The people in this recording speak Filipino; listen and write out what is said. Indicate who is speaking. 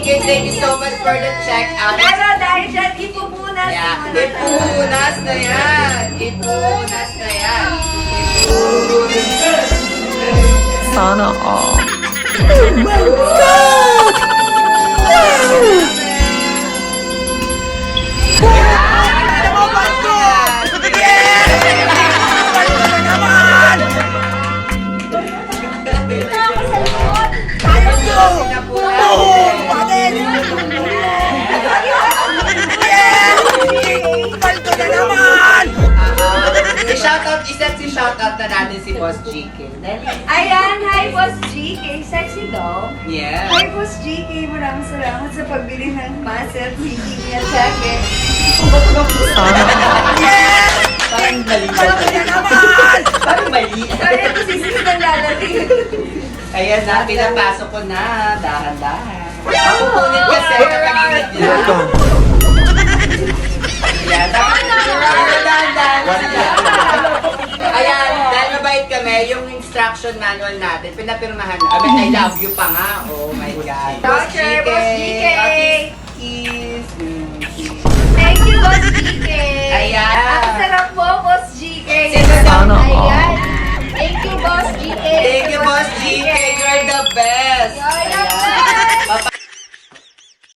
Speaker 1: GK, thank you so much for the check-out.
Speaker 2: Pero dahil dyan, ipupunas.
Speaker 1: Yeah, ipunas na yan. Ipunas na yan.
Speaker 3: Sana all.
Speaker 1: I-shoutout na natin si Boss GK.
Speaker 2: Ayan, hi Boss GK. Sexy daw.
Speaker 1: Yeah.
Speaker 2: Hi Boss GK, maraming salamat sa pagbili ng muscle meeting niya jacket.
Speaker 1: Parang mali. Parang mali.
Speaker 2: Kaya ito sisis ng lalating.
Speaker 1: Ayan na, pinapasok ko na. Dahan-dahan. Ako kunin kasi nakaginit niya. Ayan, dahan-dahan. Ayan, dahil mabait kami, yung instruction manual natin, pinapirmahan na. I mean, I love you pa nga. Oh my God.
Speaker 2: Voucher, Boss GK.
Speaker 1: Kiss.
Speaker 2: Thank you, Boss GK.
Speaker 1: Ayan.
Speaker 2: Ang sarap po, Boss GK.
Speaker 1: Sana
Speaker 3: all.
Speaker 2: Ayan. Thank you, Boss GK.
Speaker 1: Thank you, Boss GK. You're the best.